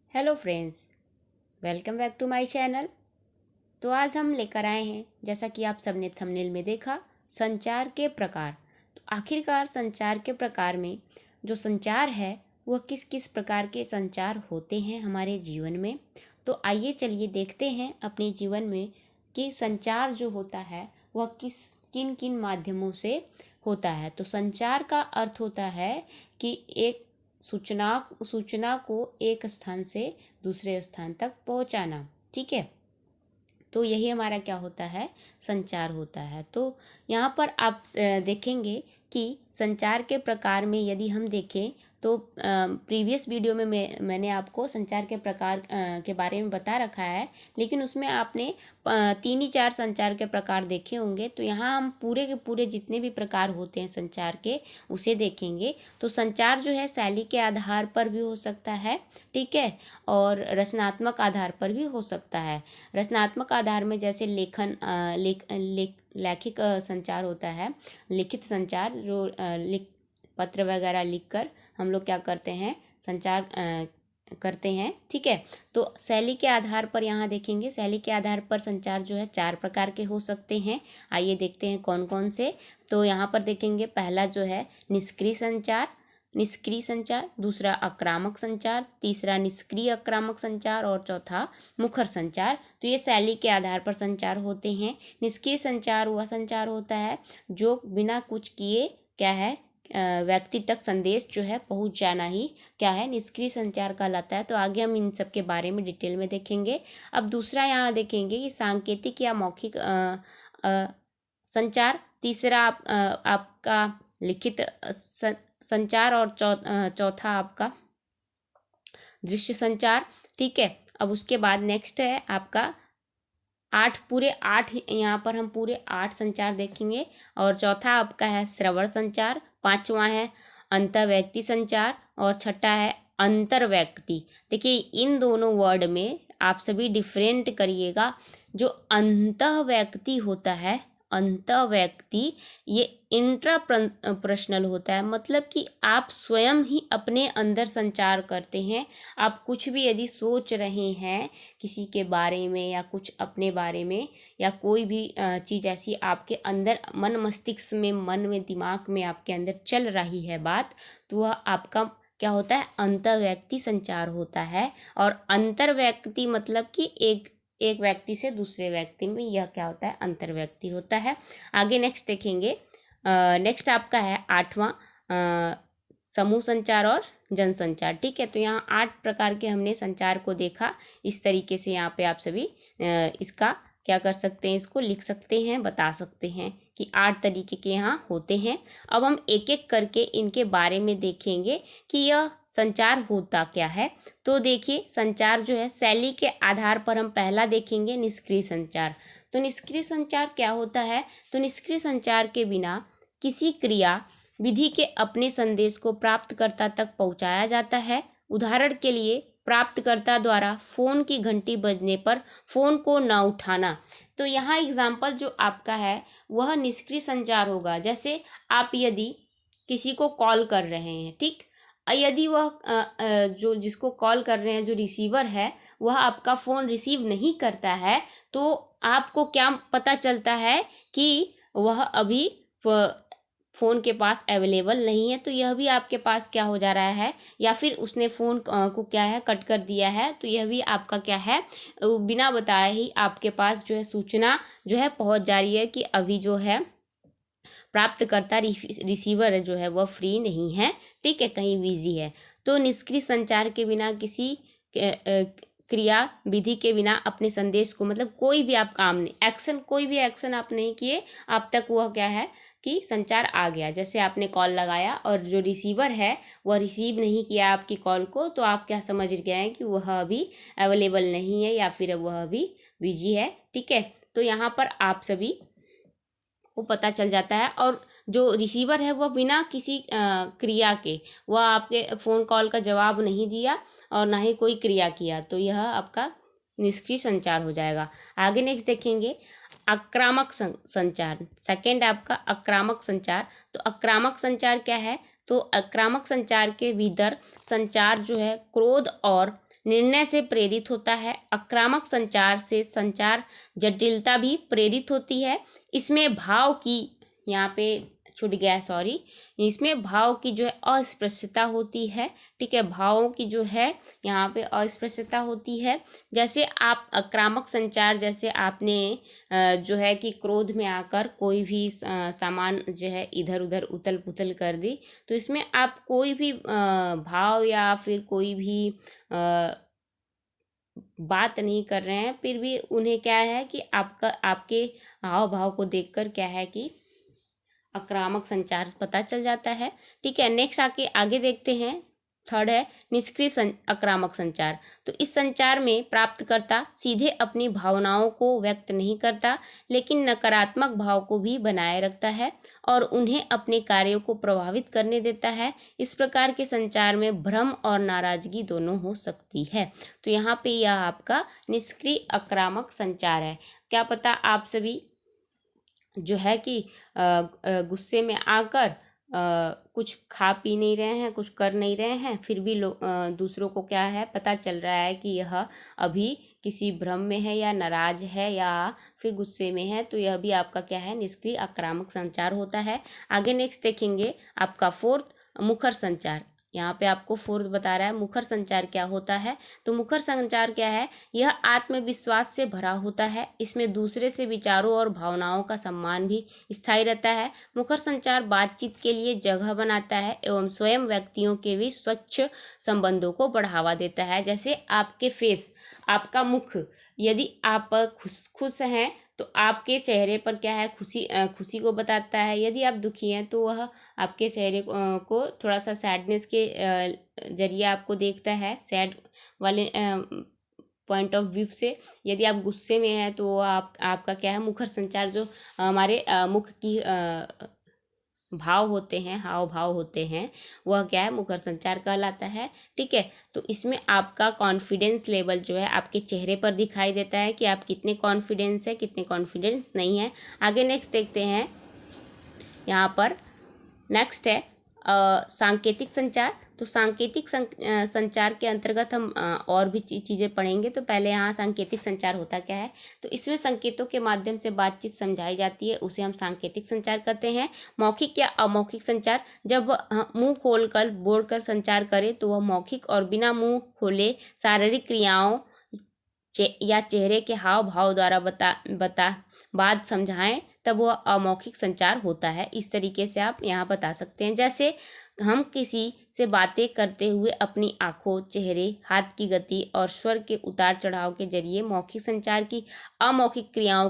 Hello friends, welcome back to my channel. तो आज हम लेकर आए हैं, जैसा कि आप सबने थंबनेल में देखा, संचार के प्रकार। तो आखिरकार संचार के प्रकार में जो संचार है वह किस किस प्रकार के संचार होते हैं हमारे जीवन में। तो आइए चलिए देखते हैं अपने जीवन में कि संचार जो होता है वह किन किन माध्यमों से होता है। तो संचार का अर्थ होता है कि एक सूचना को एक स्थान से दूसरे स्थान तक पहुंचाना। ठीक है, तो यही हमारा क्या होता है, संचार होता है। तो यहाँ पर आप देखेंगे कि संचार के प्रकार में यदि हम देखें तो प्रीवियस वीडियो में मैंने आपको संचार के प्रकार के बारे में बता रखा है, लेकिन उसमें आपने 3 ही 4 संचार के प्रकार देखे होंगे। तो यहाँ हम पूरे के पूरे जितने भी प्रकार होते हैं संचार के उसे देखेंगे। तो संचार जो है शैली के आधार पर भी हो सकता है, ठीक है, और रचनात्मक आधार पर भी हो सकता है। रचनात्मक आधार में जैसे लैखिक संचार होता है, लिखित संचार, जो पत्र वगैरह लिखकर हम लोग क्या करते हैं, संचार करते हैं। ठीक है, तो शैली के आधार पर यहाँ देखेंगे, शैली के आधार पर संचार जो है 4 प्रकार के हो सकते हैं। आइए देखते हैं कौन कौन से। तो यहाँ पर देखेंगे, पहला जो है निष्क्रिय संचार, दूसरा आक्रामक संचार, तीसरा निष्क्रिय आक्रामक संचार और चौथा मुखर संचार। तो ये शैली के आधार पर संचार होते हैं। निष्क्रिय संचार वह संचार होता है जो बिना कुछ किए क्या है, व्यक्ति तक संदेश जो है पहुंच जाना ही क्या है, निष्क्रिय संचार कहलाता है। तो आगे हम इन सब के बारे में डिटेल में देखेंगे। अब दूसरा यहाँ देखेंगे कि सांकेतिक या मौखिक संचार, तीसरा आपका लिखित संचार और चौथा आपका दृश्य संचार। ठीक है, अब उसके बाद नेक्स्ट है आपका पूरे आठ, यहाँ पर हम पूरे 8 संचार देखेंगे। और चौथा आपका है श्रवण संचार, पांचवा है अंतर्व्यक्ति संचार और छठा है अंतर्व्यक्ति। देखिए, इन दोनों वर्ड में आप सभी डिफरेंट करिएगा। जो अंतःव्यक्ति होता है, अंतःव्यक्ति, ये इंट्रापर्सनल होता है, मतलब कि आप स्वयं ही अपने अंदर संचार करते हैं। आप कुछ भी यदि सोच रहे हैं किसी के बारे में या कुछ अपने बारे में, या कोई भी चीज़ ऐसी आपके अंदर मन मस्तिष्क में, मन में, दिमाग में आपके अंदर चल रही है बात, तो वह आपका क्या होता है, अंतर्व्यक्ति संचार होता है। और अंतर्व्यक्ति मतलब कि एक व्यक्ति से दूसरे व्यक्ति में, यह क्या होता है, अंतर्व्यक्ति होता है। आगे नेक्स्ट देखेंगे, नेक्स्ट आपका है 8वां समूह संचार और जनसंचार। ठीक है, तो यहाँ 8 प्रकार के हमने संचार को देखा। इस तरीके से यहाँ पे आप सभी इसका क्या कर सकते हैं, इसको लिख सकते हैं, बता सकते हैं कि 8 तरीके के यहाँ होते हैं। अब हम एक एक करके इनके बारे में देखेंगे कि यह संचार होता क्या है। तो देखिए, संचार जो है शैली के आधार पर हम पहला देखेंगे निष्क्रिय संचार। तो निष्क्रिय संचार क्या होता है, तो निष्क्रिय संचार के बिना किसी क्रिया विधि के अपने संदेश को प्राप्तकर्ता तक पहुंचाया जाता है। उदाहरण के लिए, प्राप्तकर्ता द्वारा फोन की घंटी बजने पर फोन को न उठाना। तो यहाँ एग्जाम्पल जो आपका है वह निष्क्रिय संचार होगा। जैसे आप यदि किसी को कॉल कर रहे हैं, ठीक, यदि वह जो जिसको कॉल कर रहे हैं, जो रिसीवर है, वह आपका फ़ोन रिसीव नहीं करता है, तो आपको क्या पता चलता है कि वह अभी फ़ोन के पास अवेलेबल नहीं है। तो यह भी आपके पास क्या हो जा रहा है, या फिर उसने फ़ोन को क्या है, कट कर दिया है। तो यह भी आपका क्या है, बिना बताए ही आपके पास जो है सूचना जो है पहुंच जा रही है कि अभी जो है प्राप्तकर्ता रिसीवर जो है वह फ्री नहीं है, ठीक है, कहीं बिजी है। तो निष्क्रिय संचार के बिना किसी क्रिया विधि के बिना अपने संदेश को, मतलब कोई भी आप काम नहीं, एक्शन, कोई भी एक्शन आप नहीं किए, आप तक वह क्या है कि संचार आ गया। जैसे आपने कॉल लगाया और जो रिसीवर है वह रिसीव नहीं किया आपकी कॉल को, तो आप क्या समझ गए हैं कि वह अभी अवेलेबल नहीं है या फिर वह अभी बिजी है। ठीक है, तो यहाँ पर आप सभी को पता चल जाता है। और जो रिसीवर है वह बिना किसी क्रिया के, वह आपके फ़ोन कॉल का जवाब नहीं दिया और ना ही कोई क्रिया किया, तो यह आपका निष्क्रिय संचार हो जाएगा। आगे नेक्स्ट देखेंगे, आक्रामक संचार। सेकंड आपका आक्रामक संचार। तो आक्रामक संचार क्या है, तो आक्रामक संचार के भीतर संचार जो है क्रोध और निर्णय से प्रेरित होता है। आक्रामक संचार से संचार जटिलता भी प्रेरित होती है। इसमें भाव की, यहाँ पे छूट गया सॉरी, इसमें भाव की जो है अस्पष्टता होती है। ठीक है, भावों की जो है यहाँ पे अस्पष्टता होती है। जैसे आप आक्रामक संचार, जैसे आपने जो है कि क्रोध में आकर कोई भी सामान जो है इधर उधर उथल पुथल कर दी, तो इसमें आप कोई भी भाव या फिर कोई भी बात नहीं कर रहे हैं, फिर भी उन्हें क्या है कि आपके हाव भाव को देखकर क्या है कि आक्रामक संचार पता चल जाता है। ठीक है, नेक्स्ट आगे देखते हैं। थर्ड है निष्क्रिय आक्रामक संचार। तो इस संचार में प्राप्तकर्ता सीधे अपनी भावनाओं को व्यक्त नहीं करता, लेकिन नकारात्मक भाव को भी बनाए रखता है और उन्हें अपने कार्यों को प्रभावित करने देता है। इस प्रकार के संचार में भ्रम और नाराजगी दोनों हो सकती है। तो यहाँ पे यह आपका निष्क्रिय आक्रामक संचार है। क्या पता आप सभी जो है कि गुस्से में आकर कुछ खा पी नहीं रहे हैं, कुछ कर नहीं रहे हैं, फिर भी दूसरों को क्या है पता चल रहा है कि यह अभी किसी भ्रम में है या नाराज है या फिर गुस्से में है, तो यह भी आपका क्या है निष्क्रिय आक्रामक संचार होता है। आगे नेक्स्ट देखेंगे आपका फोर्थ मुखर संचार। यहाँ पे आपको फोर्थ बता रहा है मुखर संचार क्या होता है। तो मुखर संचार क्या है, यह आत्मविश्वास से भरा होता है। इसमें दूसरे से विचारों और भावनाओं का सम्मान भी स्थायी रहता है। मुखर संचार बातचीत के लिए जगह बनाता है एवं स्वयं व्यक्तियों के भी स्वच्छ संबंधों को बढ़ावा देता है। जैसे आपके फेस, आपका मुख, यदि आप खुश हैं तो आपके चेहरे पर क्या है खुशी को बताता है। यदि आप दुखी हैं तो वह आपके चेहरे को थोड़ा सा सैडनेस के जरिए आपको देखता है, सैड वाले पॉइंट ऑफ व्यू से। यदि आप गुस्से में हैं तो आपका क्या है मुखर संचार, जो हमारे मुख की भाव होते हैं, हाव भाव होते हैं, वह क्या है मुखर संचार कहलाता है। ठीक है, तो इसमें आपका कॉन्फिडेंस लेवल जो है आपके चेहरे पर दिखाई देता है कि आप कितने कॉन्फिडेंस है, कितने कॉन्फिडेंस नहीं है। आगे नेक्स्ट देखते हैं। यहाँ पर नेक्स्ट है सांकेतिक संचार। तो सांकेतिक संचार के अंतर्गत हम और भी चीज़ें पढ़ेंगे। तो पहले यहाँ सांकेतिक संचार होता क्या है। तो इसमें संकेतों के माध्यम से बातचीत समझाई जाती है, उसे हम सांकेतिक संचार कहते हैं। मौखिक या अमौखिक संचार, जब मुंह खोलकर बोलकर संचार करें तो वह मौखिक, और बिना मुंह खोले शारीरिक क्रियाओं या चेहरे के हाव भाव द्वारा बात समझाएं तब वह अमौखिक संचार होता है। इस तरीके से आप यहाँ बता सकते हैं। जैसे हम किसी से बातें करते हुए अपनी आंखों, चेहरे, हाथ की गति और स्वर के उतार चढ़ाव के जरिए मौखिक संचार की अमौखिक क्रियाओं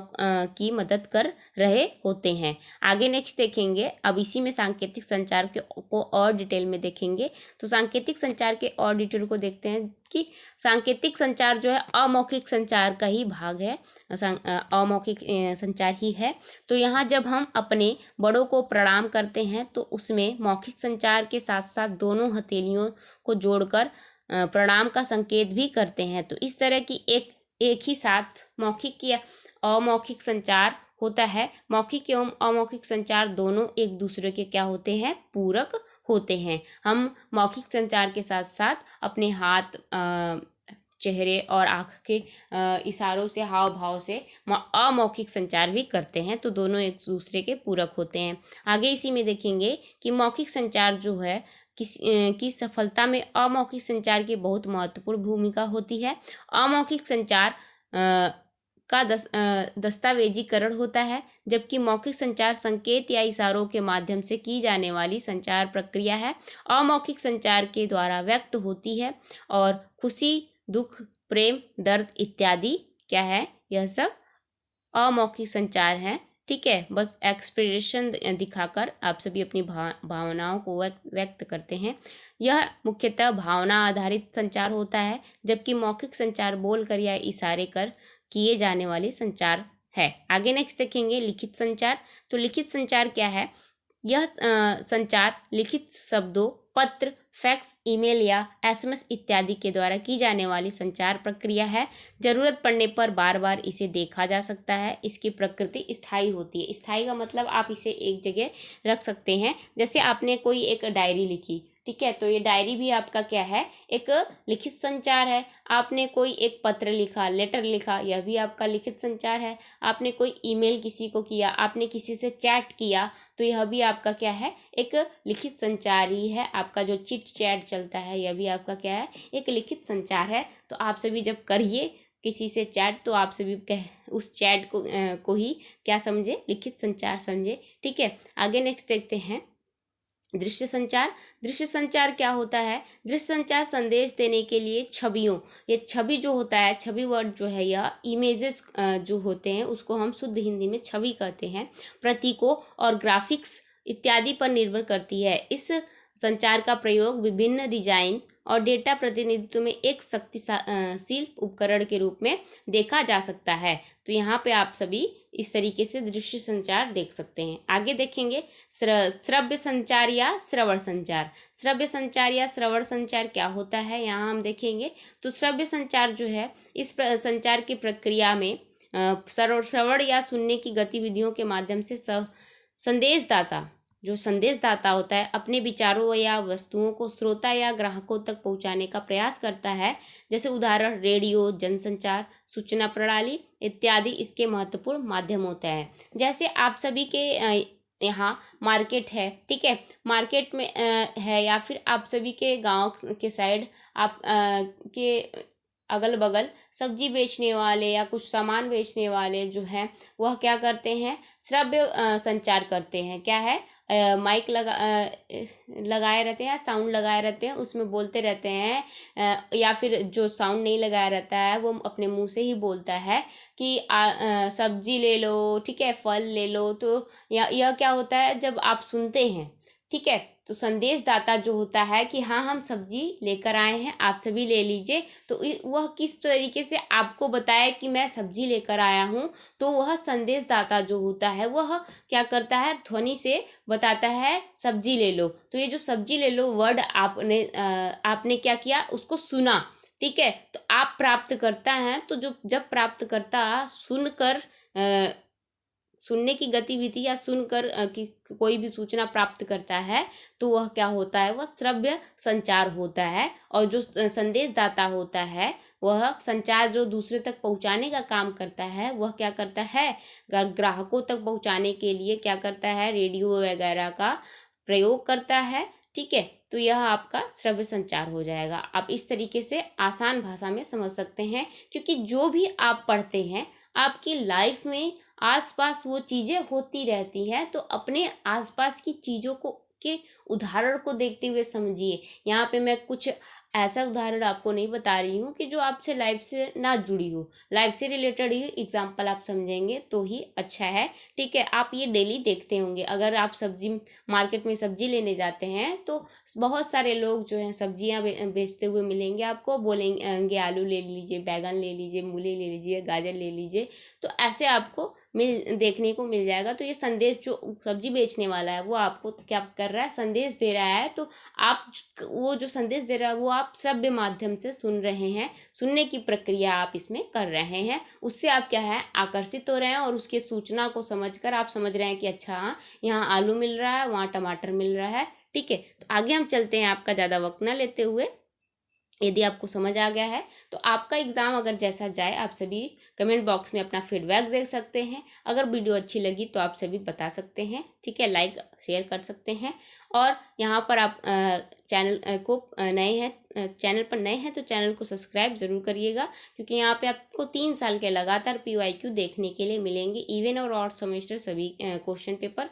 की मदद कर रहे होते हैं। आगे नेक्स्ट देखेंगे। अब इसी में सांकेतिक संचार को और डिटेल में देखेंगे। तो सांकेतिक संचार के और डिटेल को देखते हैं कि सांकेतिक संचार जो है अमौखिक संचार का ही भाग है, अमौखिक संचार ही है। तो यहाँ जब हम अपने बड़ों को प्रणाम करते हैं तो उसमें मौखिक संचार के साथ साथ दोनों हथेलियों को जोड़कर प्रणाम का संकेत भी करते हैं। तो इस तरह की एक ही साथ मौखिक या अमौखिक संचार होता है। मौखिक एवं अमौखिक संचार दोनों एक दूसरे के क्या होते हैं, पूरक होते हैं। हम मौखिक संचार के साथ साथ अपने हाथ, चेहरे और आँख के इशारों से, हाव भाव से अमौखिक संचार भी करते हैं। तो दोनों एक दूसरे के पूरक होते हैं। आगे इसी में देखेंगे कि मौखिक संचार जो है की सफलता में अमौखिक संचार की बहुत महत्वपूर्ण भूमिका होती है। अमौखिक संचार का दस्तावेजीकरण होता है, जबकि मौखिक संचार संकेत या इशारों के माध्यम से की जाने वाली संचार प्रक्रिया है। अमौखिक संचार के द्वारा व्यक्त होती है और खुशी, दुख, प्रेम, दर्द इत्यादि क्या है, यह सब अमौखिक संचार है। ठीक है, बस एक्सप्रेशन दिखाकर आप सभी अपनी भावनाओं को व्यक्त करते हैं। यह मुख्यतः भावना आधारित संचार होता है, जबकि मौखिक संचार बोलकर या इशारे कर किए जाने वाली संचार है। आगे नेक्स्ट देखेंगे लिखित संचार। तो लिखित संचार क्या है, यह संचार लिखित शब्दों, पत्र, फैक्स, ईमेल या एसएमएस इत्यादि के द्वारा की जाने वाली संचार प्रक्रिया है। जरूरत पड़ने पर बार बार इसे देखा जा सकता है। इसकी प्रकृति स्थायी होती है। स्थायी का मतलब आप इसे एक जगह रख सकते हैं। जैसे आपने कोई एक डायरी लिखी, ठीक है। तो ये डायरी भी आपका क्या है, एक लिखित संचार है। आपने कोई एक पत्र लिखा, लेटर लिखा, यह भी आपका लिखित संचार है। आपने कोई ईमेल किसी को किया, आपने किसी से चैट किया, तो यह भी आपका क्या है, एक लिखित संचार ही है। आपका जो चिट चैट चलता है, यह भी आपका क्या है, एक लिखित संचार है। तो आप सभी जब करिए किसी से चैट, तो आप सभी उस चैट को ही क्या समझे, लिखित संचार समझे। ठीक है। आगे नेक्स्ट देखते हैं, दृश्य संचार। दृश्य संचार क्या होता है? दृश्य संचार संदेश देने के लिए छवियों, ये छवि जो होता है, छवि वर्ड जो है, यह इमेजेस जो होते हैं उसको हम शुद्ध हिंदी में छवि कहते हैं, प्रतीकों और ग्राफिक्स इत्यादि पर निर्भर करती है। इस संचार का प्रयोग विभिन्न डिजाइन और डेटा प्रतिनिधित्व में एक शक्तिशाली उपकरण के रूप में देखा जा सकता है। तो यहाँ पे आप सभी इस तरीके से दृश्य संचार देख सकते हैं। आगे देखेंगे श्रव्य संचार या श्रवण संचार। श्रव्य संचार या श्रवण संचार क्या होता है, यहाँ हम देखेंगे। तो श्रव्य संचार जो है, इस संचार की प्रक्रिया में श्रवण या सुनने की गतिविधियों के माध्यम से संदेशदाता, जो संदेशदाता होता है, अपने विचारों या वस्तुओं को श्रोता या ग्राहकों तक पहुंचाने का प्रयास करता है। जैसे उदाहरण रेडियो, जनसंचार, सूचना प्रणाली इत्यादि इसके महत्वपूर्ण माध्यम होते हैं। जैसे आप सभी के यहाँ मार्केट है, ठीक है, मार्केट में है, या फिर आप सभी के गांव के साइड आप के अगल बगल सब्जी बेचने वाले या कुछ सामान बेचने वाले जो हैं, वह क्या करते हैं, श्रव्य संचार करते हैं। क्या है, माइक लगाए रहते हैं, साउंड लगाए रहते हैं, उसमें बोलते रहते हैं, या फिर जो साउंड नहीं लगाया रहता है वो अपने मुंह से ही बोलता है कि सब्जी ले लो, ठीक है, फल ले लो। तो यह क्या होता है, जब आप सुनते हैं, ठीक है, तो संदेशदाता जो होता है कि हाँ हम सब्जी लेकर आए हैं, आप सभी ले लीजिए, तो वह किस तरीके से आपको बताए कि मैं सब्जी लेकर आया हूँ, तो वह संदेशदाता जो होता है वह क्या करता है, ध्वनि से बताता है सब्जी ले लो। तो ये जो सब्जी ले लो वर्ड आपने क्या किया, उसको सुना, ठीक है। तो आप प्राप्त करता है, तो जब प्राप्त करता सुनकर सुनने की गतिविधि या सुनकर कि कोई भी सूचना प्राप्त करता है, तो वह क्या होता है, वह श्रव्य संचार होता है। और जो संदेशदाता होता है, वह संचार जो दूसरे तक पहुंचाने का काम करता है, वह क्या करता है, ग्राहकों तक पहुंचाने के लिए क्या करता है, रेडियो वगैरह का प्रयोग करता है। ठीक है। तो यह आपका श्रव्य संचार हो जाएगा। आप इस तरीके से आसान भाषा में समझ सकते हैं, क्योंकि जो भी आप पढ़ते हैं आपकी लाइफ में आसपास वो चीज़ें होती रहती हैं, तो अपने आसपास की चीज़ों को के उदाहरण को देखते हुए समझिए। यहाँ पे मैं कुछ ऐसा उदाहरण आपको नहीं बता रही हूँ कि जो आपसे लाइफ से ना जुड़ी हो, लाइफ से रिलेटेड ही एग्जाम्पल आप समझेंगे तो ही अच्छा है। ठीक है। आप ये डेली देखते होंगे, अगर आप सब्जी मार्केट में सब्जी लेने जाते हैं तो बहुत सारे लोग जो हैं सब्जियां बेचते हुए मिलेंगे आपको, बोलेंगे आलू ले लीजिए, बैगन ले लीजिए, मूली ले लीजिए, गाजर ले लीजिए। तो ऐसे आपको देखने को मिल जाएगा। तो ये संदेश, जो सब्जी बेचने वाला है वो आपको क्या कर रहा है, संदेश दे रहा है। तो आप वो जो संदेश दे रहा है वो आप श्रव्य माध्यम से सुन रहे हैं, सुनने की प्रक्रिया आप इसमें कर रहे हैं। उससे आप क्या है, आकर्षित हो रहे हैं, और उसके सूचना को समझकर आप समझ रहे हैं कि अच्छा यहाँ आलू मिल रहा है, वहाँ टमाटर मिल रहा है। ठीक है। तो आगे हम चलते हैं, आपका ज़्यादा वक्त ना लेते हुए। यदि आपको समझ आ गया है तो आपका एग्ज़ाम अगर जैसा जाए, आप सभी कमेंट बॉक्स में अपना फीडबैक दे सकते हैं। अगर वीडियो अच्छी लगी तो आप सभी बता सकते हैं, ठीक है, लाइक शेयर कर सकते हैं। और यहाँ पर आप चैनल पर नए हैं तो चैनल को सब्सक्राइब ज़रूर करिएगा, क्योंकि यहाँ पे आपको 3 साल के लगातार PYQ देखने के लिए मिलेंगे। इवन और ऑड सेमेस्टर सभी क्वेश्चन पेपर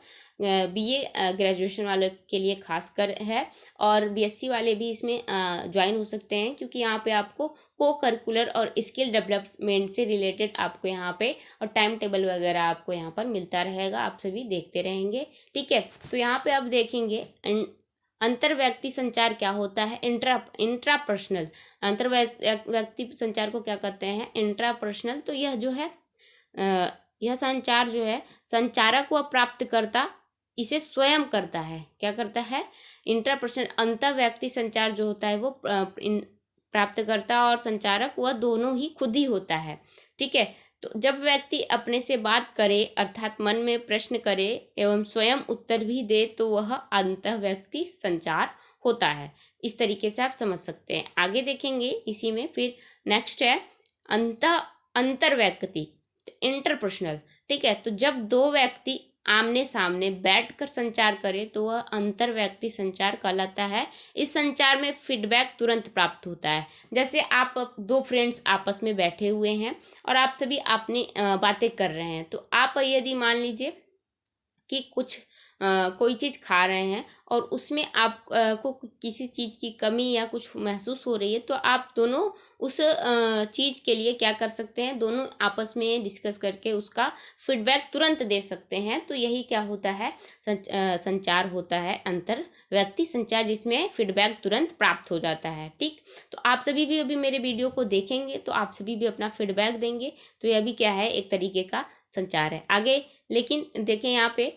BA ग्रेजुएशन वालों के लिए खासकर है, और BSc वाले भी इसमें ज्वाइन हो सकते हैं, क्योंकि यहाँ पे आपको को करिकुलर और स्किल डेवलपमेंट से रिलेटेड आपको यहाँ पे और टाइम टेबल वगैरह आपको यहाँ पर मिलता रहेगा, आप सभी देखते रहेंगे। ठीक है। तो यहाँ पे आप देखेंगे अंतर व्यक्ति संचार क्या होता है, इंट्रापर्सनल। अंतर व्यक्ति संचार को क्या कहते हैं, इंट्रापर्सनल। तो यह जो है यह संचार जो है, संचारक व प्राप्तकर्ता इसे स्वयं करता है। क्या करता है, इंट्रापर्सनल। अंतर व्यक्ति संचार जो होता है वो प्राप्तकर्ता और संचारक वह दोनों ही खुद ही होता है। ठीक है। तो जब व्यक्ति अपने से बात करे, अर्थात मन में प्रश्न करे एवं स्वयं उत्तर भी दे, तो वह अंतः व्यक्ति संचार होता है। इस तरीके से आप समझ सकते हैं। आगे देखेंगे इसी में फिर नेक्स्ट है अंतर इंटरपर्सनल। ठीक है, तो जब दो व्यक्ति आमने सामने बैठकर संचार करें तो वह अंतर व्यक्ति संचार कहलाता है। इस संचार में फीडबैक तुरंत प्राप्त होता है। जैसे आप दो फ्रेंड्स आपस में बैठे हुए हैं और आप सभी अपनी बातें कर रहे हैं, तो आप यदि मान लीजिए कि कुछ कोई चीज़ खा रहे हैं और उसमें आप को किसी चीज़ की कमी या कुछ महसूस हो रही है, तो आप दोनों उस चीज़ के लिए क्या कर सकते हैं, दोनों आपस में डिस्कस करके उसका फीडबैक तुरंत दे सकते हैं। तो यही क्या होता है, संचार होता है, अंतर व्यक्ति संचार, जिसमें फीडबैक तुरंत प्राप्त हो जाता है। ठीक, तो आप सभी भी अभी मेरे वीडियो को देखेंगे तो आप सभी भी अपना फीडबैक देंगे, तो यह भी क्या है, एक तरीके का संचार है। आगे लेकिन देखें यहाँ पे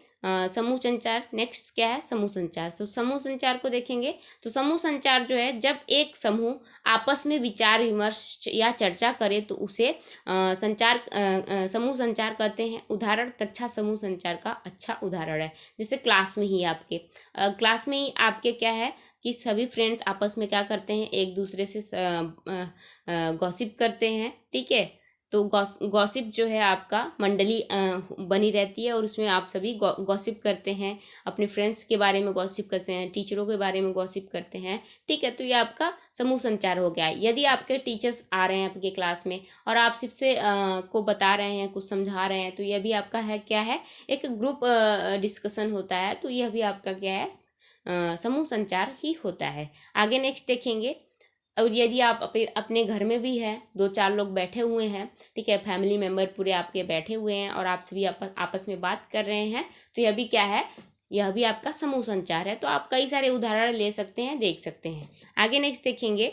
समूह संचार, नेक्स्ट क्या है, समूह संचार। तो समूह संचार को देखेंगे तो समूह संचार जो है, जब एक समूह आपस में विचार विमर्श या चर्चा करे तो उसे समूह संचार कहते हैं। उदाहरण कक्षा समूह संचार का अच्छा उदाहरण है, जैसे क्लास में ही आपके क्या है कि सभी फ्रेंड्स आपस में क्या करते हैं, एक दूसरे से गॉसिप करते हैं। ठीक है, तो गॉसिप जो है आपका मंडली बनी रहती है और उसमें आप सभी गॉसिप करते हैं, अपने फ्रेंड्स के बारे में गॉसिप करते हैं, टीचरों के बारे में गॉसिप करते हैं। ठीक है, तो ये आपका समूह संचार हो गया। यदि आपके टीचर्स आ रहे हैं आपके क्लास में और आप सबसे को बता रहे हैं, कुछ समझा रहे हैं, तो यह भी आपका है क्या है, एक ग्रुप डिस्कशन होता है। तो यह भी आपका क्या है, समूह संचार ही होता है। आगे नेक्स्ट देखेंगे, और यदि आप अपने घर में भी हैं, 2-4 लोग बैठे हुए हैं, ठीक है, फैमिली मेम्बर पूरे आपके बैठे हुए हैं और आप सभी आपस में बात कर रहे हैं, तो यह भी क्या है, यह भी आपका समूह संचार है। तो आप कई सारे उदाहरण ले सकते हैं, देख सकते हैं। आगे नेक्स्ट देखेंगे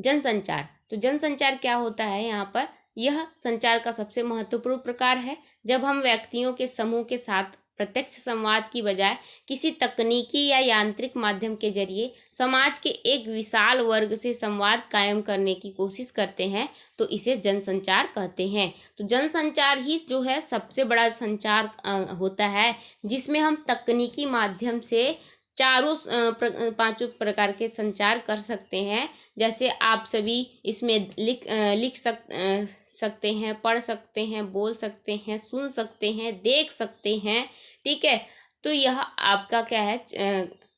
जनसंचार। तो जनसंचार क्या होता है, यहाँ पर यह संचार का सबसे महत्वपूर्ण प्रकार है। जब हम व्यक्तियों के समूह के साथ प्रत्यक्ष संवाद की बजाय किसी तकनीकी या यांत्रिक माध्यम के जरिए समाज के एक विशाल वर्ग से संवाद कायम करने की कोशिश करते हैं, तो इसे जनसंचार कहते हैं। तो जनसंचार ही जो है सबसे बड़ा संचार होता है, जिसमें हम तकनीकी माध्यम से पांचों प्रकार के संचार कर सकते हैं। जैसे आप सभी इसमें लिख सकते हैं, पढ़ सकते हैं, बोल सकते हैं, सुन सकते हैं, देख सकते हैं। ठीक है, तो यह आपका क्या है,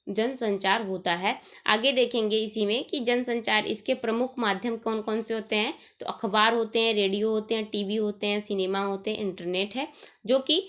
जनसंचार होता है। आगे देखेंगे इसी में कि जनसंचार, इसके प्रमुख माध्यम कौन कौन से होते हैं। तो अखबार होते हैं, रेडियो होते हैं, टीवी होते हैं, सिनेमा होते हैं, इंटरनेट है, जो कि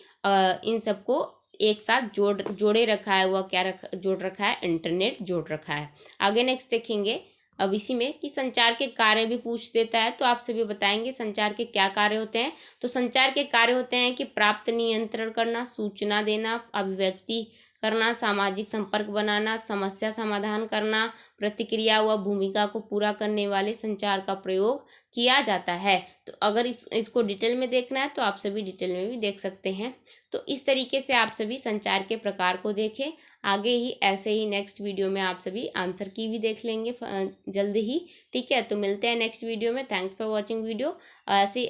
इन सबको एक साथ जोड़े रखा है। वह क्या जोड़ रखा है, इंटरनेट जोड़ रखा है। आगे नेक्स्ट देखेंगे अब इसी में कि संचार के कार्य भी पूछ देता है, तो आप सभी बताएंगे संचार के क्या कार्य होते हैं। तो संचार के कार्य होते हैं कि प्राप्त नियंत्रण करना, सूचना देना, अभिव्यक्ति करना, सामाजिक संपर्क बनाना, समस्या समाधान करना, प्रतिक्रिया व भूमिका को पूरा करने वाले संचार का प्रयोग किया जाता है। तो अगर इसको डिटेल में देखना है तो आप सभी डिटेल में भी देख सकते हैं। तो इस तरीके से आप सभी संचार के प्रकार को देखें। आगे ही ऐसे ही नेक्स्ट वीडियो में आप सभी आंसर की भी देख लेंगे जल्द ही। ठीक है, तो मिलते हैं नेक्स्ट वीडियो में। Thanks for watching video. ऐसे